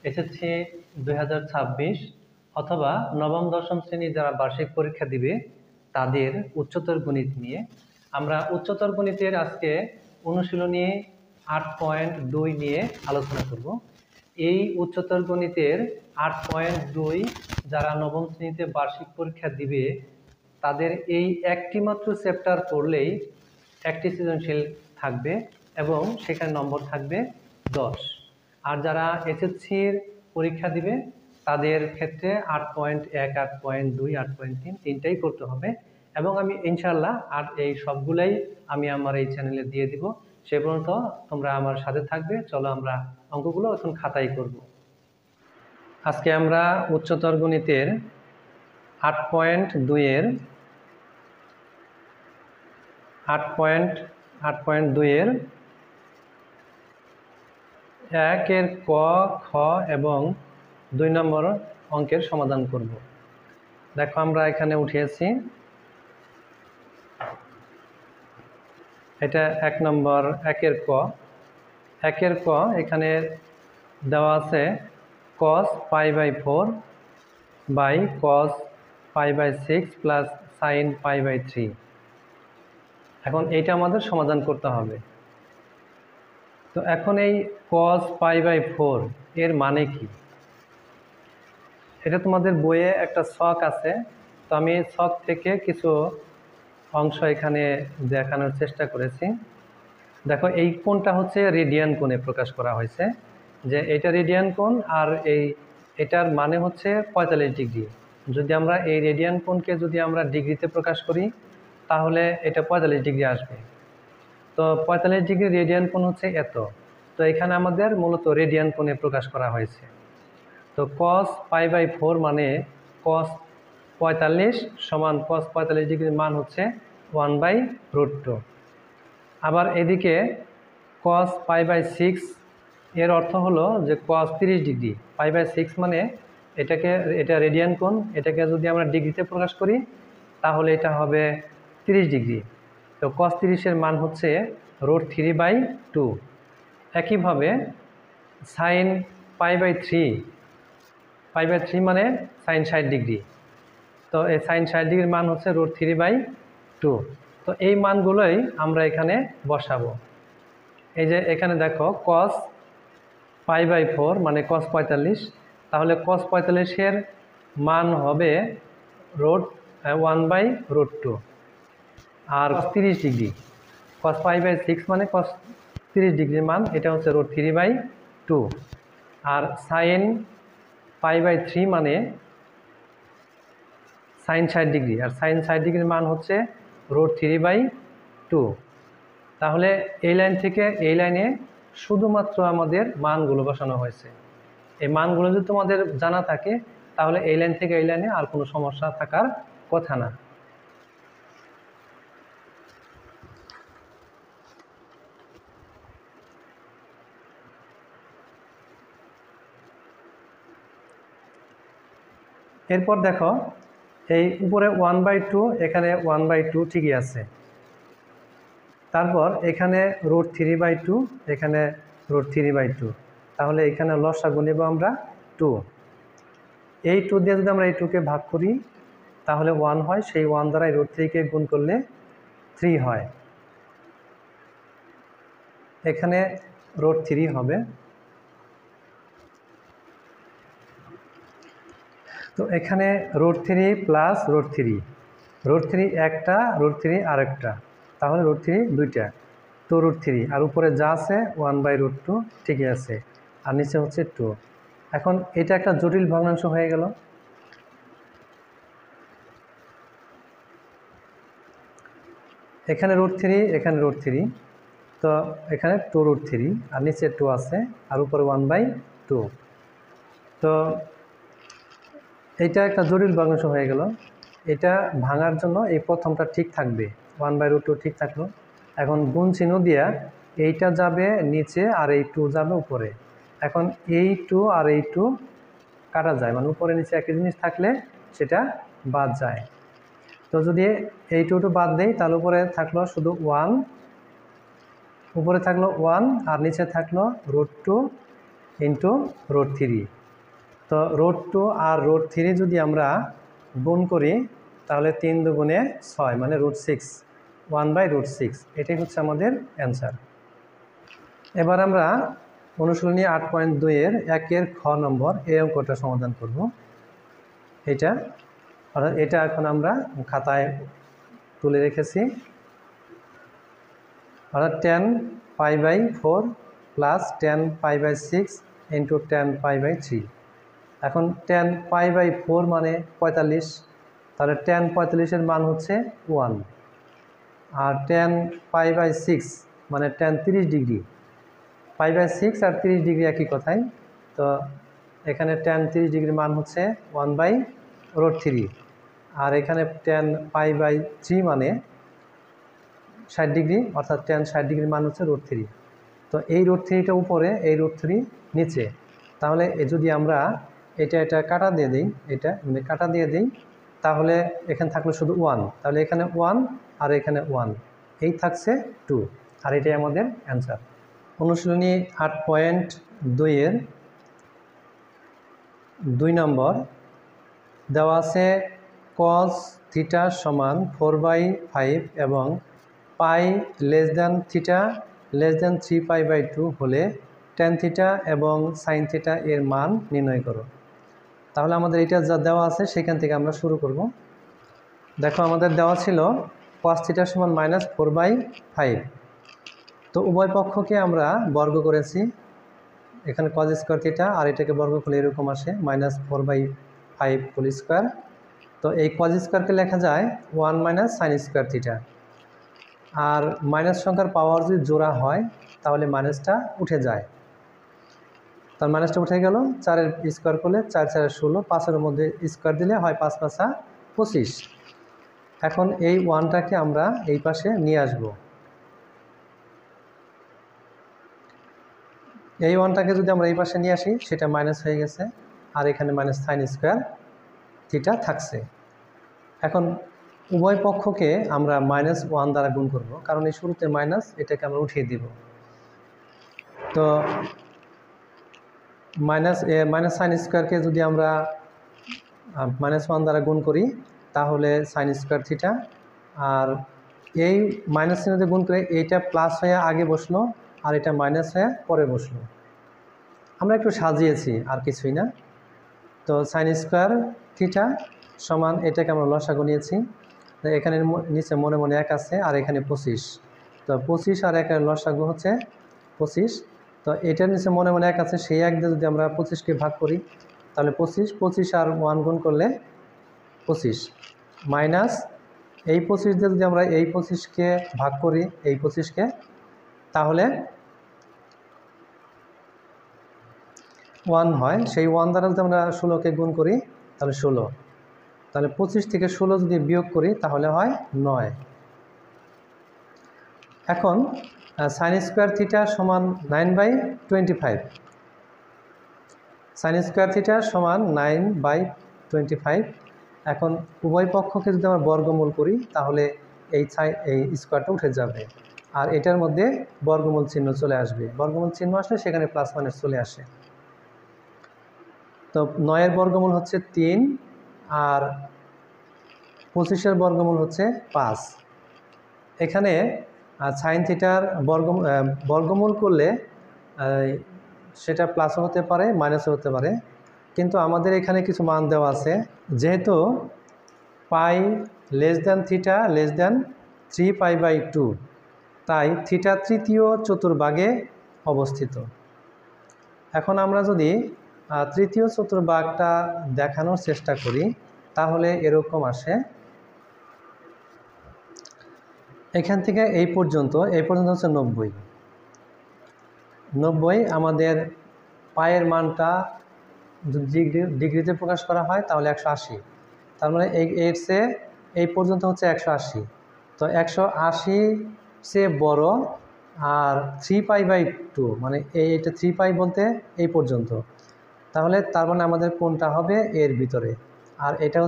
SSC 2026 অথবা নবম দশম শ্রেণী যারা বার্ষিক পরীক্ষা দিবে তাদের উচ্চতর গণিত নিয়ে আমরা উচ্চতর গণিতের আজকে অনুশীলনী 8.2 নিয়ে আলোচনা করব। এই উচ্চতর গণিতের 8.2 যারা নবম শ্রেণীতে বার্ষিক পরীক্ষা দিবে তাদের এই একটি মাত্র চ্যাপ্টার পড়লেই একটি সৃজনশীল থাকবে এবং সেখানে নম্বর থাকবে 10। আর যারা এসএসসির পরীক্ষা দিবে তাদের ক্ষেত্রে 8.1, 8.2, 8.3 তিনটাই করতে হবে এবং আমি ইনশাআল্লাহ আর এই সবগুলাই আমি আমার এই চ্যানেলে দিয়ে দিব। সে পর্যন্ত তোমরা আমার সাথে থাকবে। চলো আমরা অঙ্কগুলো এখন খাতায় করব। আজকে আমরা উচ্চতর গণিতের 8.2 এর 8.2 এর 1 এর ক, খ এবং 2 নম্বর অঙ্কের সমাধান করব। দেখো আমরা এখানে উঠিয়েছি, এটা 1 নম্বর 1 এর ক। 1 এর ক এখানে দেওয়া আছে cos π/4 by cos π/6 plus sin π/3। এখন এইটা আমাদের সমাধান করতে হবে। তো এখন এই cos π/4 এর মানে কি? এটা তোমাদের বইয়ে একটা ছক আছে, তো আমি ছক থেকে কিছু অংশ এখানে দেখানোর চেষ্টা করেছি। দেখো এই কোণটা হচ্ছে রেডিয়ান কোণে প্রকাশ করা হয়েছে, যে এটা রেডিয়ান কোণ আর এটার মানে হচ্ছে 45 ডিগ্রি। যদি আমরা এই রেডিয়ান কোণকে যদি আমরা ডিগ্রিতে প্রকাশ করি তাহলে এটা 45 ডিগ্রি আসবে। তো 45 ডিগ্রি রেডিয়ান কোণ হচ্ছে এত। তো এখানে আমাদের মূলত রেডিয়ান কোণে প্রকাশ করা হয়েছে। তো cos π/4 মানে cos 45 সমান cos 45 ডিগ্রির মান হচ্ছে 1/√2। আবার এদিকে cos π/6 এর অর্থ হলো যে cos 30 ডিগ্রি। π/6 মানে এটা রেডিয়ান কোণ, এটাকে যদি আমরা ডিগ্রিতে প্রকাশ করি তাহলে এটা হবে 30 ডিগ্রি। তো cos 30 এর মান হচ্ছে √3/2। একইভাবে sin π/3 মানে sin 60 ডিগ্রি। তো এই sin 60 ডিগ্রির মান হচ্ছে √3/2। তো এই মানগুলোই আমরা এখানে বসাবো। এই যে এখানে দেখো cos π/4 মানে cos 45, তাহলে cos 45 এর মান হবে 1/√2। আর cos 30 ডিগ্রি, cos π/6 মানে cos 30 ডিগ্রির মান, এটা হচ্ছে √3/2। আর sin π/3 মানে sin 60 ডিগ্রি, আর sin 60 ডিগ্রির মান হচ্ছে √3/2। তাহলে এই লাইন থেকে এই লাইনে শুধুমাত্র আমাদের মানগুলো বসানো হয়েছে। এই মানগুলো যদি তোমাদের জানা থাকে তাহলে এই লাইন থেকে এই লাইনে আর কোনো সমস্যা থাকার কথা না। এরপর দেখো এই উপরে 1/2, এখানে 1/2 ঠিকই আছে। তারপর এখানে √3/2, এখানে √3/2, তাহলে এখানে লসাগু নেব আমরা 2। এই 2 দিয়ে যদি আমরা এই 2কে ভাগ করি তাহলে 1 হয়, সেই 1 দ্বারা √3কে গুণ করলে 3 হয়। এখানে √3 হবে। তো এখানে √3 প্লাস √3 একটা, √3 আরেকটা, তাহলে √3 দুইটা। তো √3 আর উপরে যা আছে 1/√2 ঠিকই আছে, আর নিচে হচ্ছে 2। এখন এটা একটা জটিল ভগ্নাংশ হয়ে গেল। এখানে √3, এখানে √3, তো এখানে 2√3 আর নিচে 2 আছে আর উপরে 1/2। তো এটা একটা জটিল ভগ্নাংশ হয়ে গেল। এটা ভাঙার জন্য এই প্রথমটা ঠিক থাকবে, 1/√2 ঠিক থাকলো। এখন গুণ চিহ্ন দিয়া এইটা যাবে নিচে আর এই 2 যাবে উপরে। এখন এই 2 আর এই 2 কাটা যায়, মানে উপরে নিচে একই জিনিস থাকলে সেটা বাদ যায়। তো যদি এই 2 বাদ দেই তাহলে উপরে থাকলো শুধু 1, উপরে থাকলো 1 আর নিচে থাকলো √2 ইন্টু √3। তো √2 আর √3 যদি আমরা গুণ করি তাহলে 3 দুগুণে 6 মানে √6, 1/√6। এটাই হচ্ছে আমাদের অ্যান্সার। এবার আমরা অনুশীলনী 8.2-এর 1-এর খ নম্বর এই অঙ্কটা সমাধান করব। এটা এখন আমরা খাতায় তুলে রেখেছি। অর্থাৎ 10π/4 প্লাস 10π/6 ইন্টু 10π/3। এখন 10π/4 মানে 45, তাহলে 10/45-এর মান হচ্ছে 1। আর 10π/6 মানে 10 30 ডিগ্রি, π/6 আর 30 ডিগ্রি একই কথাই। তো এখানে 10 30 ডিগ্রির মান হচ্ছে 1/√3। আর এখানে 10π/3 মানে 60 ডিগ্রি, অর্থাৎ 10 60 ডিগ্রির মান হচ্ছে √3। তো এই √3টা উপরে, এই √3 নিচে। তাহলে যদি আমরা এটা কাটা দিয়ে দিই, এটা কাটা দিয়ে দিই, তাহলে এখানে থাকলো শুধু 1। তাহলে এখানে 1 আর এখানে 1, এই থাকছে 2। আর এটাই আমাদের অ্যান্সার। অনুশীলনী 8.2-এর 2 নম্বর দেওয়া আছে cos θ সমান 4/5 এবং π θ < 3π/2 হলে tan θ এবং sin θ এর মান নির্ণয় করো। তাহলে আমাদের এটা যা দেওয়া আছে সেখান থেকে আমরা শুরু করব। দেখো আমাদের দেওয়া ছিল cos θ সমান -4/5। তো উভয় পক্ষকে আমরা বর্গ করেছি। এখানে cos স্কয়ার θ আর এটাকে বর্গ করলে এরকম আসে -4/5 হোল স্কয়ার। তো এই cos স্কয়ারকে লেখা যায় 1 - sin স্কয়ার θ। আর মাইনাস সংখ্যার পাওয়ার যদি জোড়া হয় তাহলে মাইনাসটা উঠে যায়। তার মাইনাসটা উঠে গেল, 4-এর স্কয়ার করলে 4 4 16, 5-এর মধ্যে স্কয়ার দিলে হয় 5 5 25। এখন এই 1টাকে আমরা এই পাশে নিয়ে আসব। এই 1টাকে যদি আমরা এই পাশে নিয়ে আসি সেটা মাইনাস হয়ে গেছে, আর এখানে মাইনাস সাইন স্কয়ার θ থাকছে। এখন উভয় পক্ষকে আমরা -1 দ্বারা গুণ করব, কারণ এই শুরুতে মাইনাস, এটাকে আমরা উঠিয়ে দিব। তো মাইনাস সাইন স্কয়ারকে যদি আমরা -1 দ্বারা গুণ করি তাহলে সাইন স্কয়ার θ। আর এই মাইনাস চিহ্নতে গুণ করে এইটা প্লাস হয়ে আগে বসলো আর এটা মাইনাস হয়ে পরে বসলো। আমরা একটু সাজিয়েছি, আর কিছুই না। তো সাইন স্কয়ার θ সমান, এটাকে আমরা লসাগু নিয়েছি। এখানে নিচে মনে মনে 1 আছে আর এখানে 25। তো 25 আর 1-এর লসাগু হচ্ছে 25। তো এটার নিচে মনে মনে 1 আছে, সেই 1 দিয়ে যদি আমরা 25কে ভাগ করি তাহলে 25 আর 1 গুণ করলে 25, মাইনাস এই 25 দিয়ে যদি আমরা এই 25কে ভাগ করি এই 25কে, তাহলে 1 হয়। সেই 1 দ্বারা যদি আমরা 16কে গুণ করি তাহলে 16। তাহলে 25 থেকে 16 যদি বিয়োগ করি তাহলে হয় 9। এখন সাইন স্কয়ার θ সমান 9/25। সাইন স্কয়ার θ সমান 9/25। এখন উভয় পক্ষকে যদি আমরা বর্গমূল করি তাহলে এই স্কয়ারটা উঠে যাবে, আর এটার মধ্যে বর্গমূল চিহ্ন চলে আসবে। বর্গমূল চিহ্ন আসলে সেখানে প্লাস মাইনাস চলে আসে। তো 9-এর বর্গমূল হচ্ছে 3 আর 25-এর বর্গমূল হচ্ছে 5। এখানে সাইন থিটার বর্গমূল করলে সেটা প্লাসও হতে পারে মাইনাসও হতে পারে, কিন্তু আমাদের এখানে কিছু মান দেওয়া আছে। যেহেতু π θ < 3π/2, তাই থিটা তৃতীয় চতুর্ভাগে অবস্থিত। এখন আমরা যদি তৃতীয় চতুর্ভাগটা দেখানোর চেষ্টা করি তাহলে এরকম আসে। এখান থেকে এই পর্যন্ত হচ্ছে 90। আমাদের পায়ের মানটা ডিগ্রিতে প্রকাশ করা হয় তাহলে 180। তার মানে এর চেয়ে এই পর্যন্ত হচ্ছে 180। তো 180 চেয়ে বড়, আর 3π/2 মানে এইটা 3π বলতে এই পর্যন্ত। তাহলে তার মানে আমাদের কোনটা হবে এর ভিতরে। আর এটা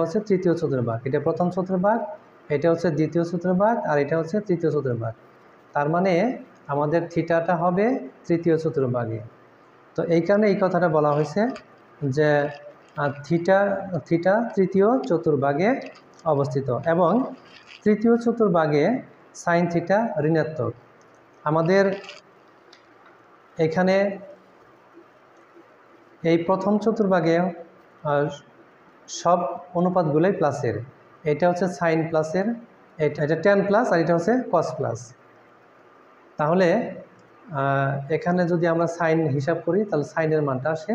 হচ্ছে তৃতীয় চতুর্ভাগ, এটা প্রথম চতুর্ভাগ, এটা হচ্ছে দ্বিতীয় চতুর্ভাগ, আর এটা হচ্ছে তৃতীয় চতুর্ভাগ। তার মানে আমাদের থিটাটা হবে তৃতীয় চতুর্ভাগে। তো এই কারণে এই কথাটা বলা হয়েছে যে থিটা তৃতীয় চতুর্ভাগে অবস্থিত এবং তৃতীয় চতুর্ভাগে সাইন থিটা ঋণাত্মক। আমাদের এখানে এই প্রথম চতুর্ভাগে সব অনুপাতগুলোই প্লাসের। এটা হচ্ছে সাইন প্লাসের, এটা ট্যান প্লাস, আর এটা হচ্ছে কস প্লাস। তাহলে এখানে যদি আমরা সাইন হিসাব করি তাহলে সাইনের মানটা আসে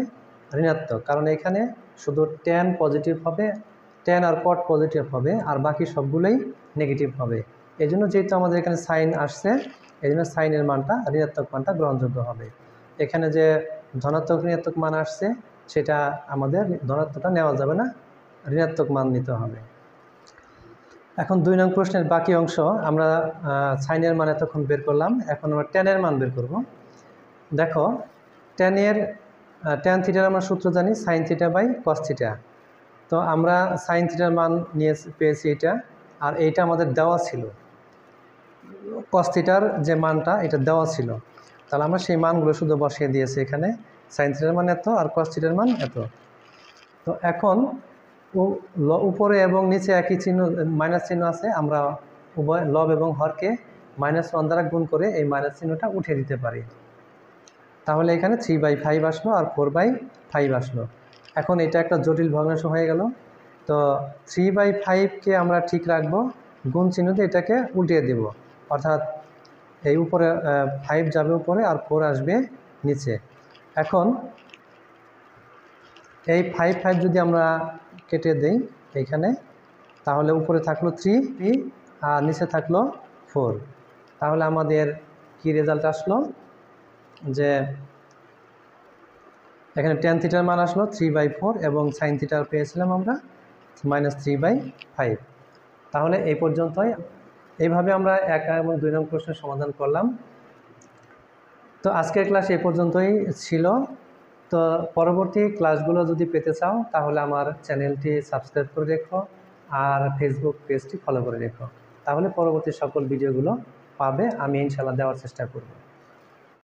ঋণাত্মক, কারণ এখানে শুধু ট্যান পজিটিভ হবে, ট্যান আর কট পজিটিভ হবে, আর বাকি সবগুলোই নেগেটিভ হবে। এই জন্য যেহেতু আমাদের এখানে সাইন আসছে, এই জন্য সাইনের মানটা ঋণাত্মক মানটা গ্রহণযোগ্য হবে। এখানে যে ধনাত্মক ঋণাত্মক মান আসছে সেটা আমাদের ধনাত্মকটা নেওয়া যাবে না, ঋণাত্মক মান নিতে হবে। এখন 2 নং প্রশ্নের বাকি অংশ আমরা সাইনের মান এতক্ষণ বের করলাম, এখন আমরা ট্যানের মান বের করব। দেখো ট্যান থিটার আমরা সূত্র জানি sine theta by cos theta. তো আমরা সাইন থিটার মান নিয়ে পেয়েছি এটা, আর এইটা আমাদের দেওয়া ছিল, কস থিটার যে মানটা এটা দেওয়া ছিল, তাহলে আমরা সেই মানগুলো শুধু বসিয়ে দিয়েছি এখানে। সাইন থিটার মান এত আর কস থিটার মান এত। তো এখন উপরে এবং নিচে একই চিহ্ন মাইনাস চিহ্ন আছে, আমরা উভয় লব এবং হরকে -1 দ্বারা গুণ করে এই মাইনাস চিহ্নটা উঠে দিতে পারি। তাহলে এখানে 3/5 আসলো আর 4/5 আসলো। এখন এটা একটা জটিল ভগ্নাংশ হয়ে গেল। তো 3/5কে আমরা ঠিক রাখবো, গুণ চিহ্ন দিয়ে এটাকে উল্টিয়ে দেব, অর্থাৎ এই উপরে 5 যাবে উপরে আর 4 আসবে নিচে। এখন এই 5 যদি আমরা কেটে দেই এইখানে, তাহলে উপরে থাকলো 3 আর নিচে থাকলো 4। তাহলে আমাদের কি রেজাল্ট আসলো যে এখানে ট্যান থিটার মান আসলো 3/4 এবং সাইন থিটার পেয়েছিলাম আমরা -3/5। তাহলে এই পর্যন্তই। এইভাবে আমরা 1 এবং 2 নং প্রশ্নের সমাধান করলাম। তো আজকের ক্লাস এই পর্যন্তই ছিল। তো পরবর্তী ক্লাসগুলো যদি পেতে চাও তাহলে আমার চ্যানেলটি সাবস্ক্রাইব করে রেখো আর ফেসবুক পেজটি ফলো করে রেখো, তাহলে পরবর্তী সকল ভিডিওগুলো পাবে, আমি ইনশাআল্লাহ দেওয়ার চেষ্টা করব।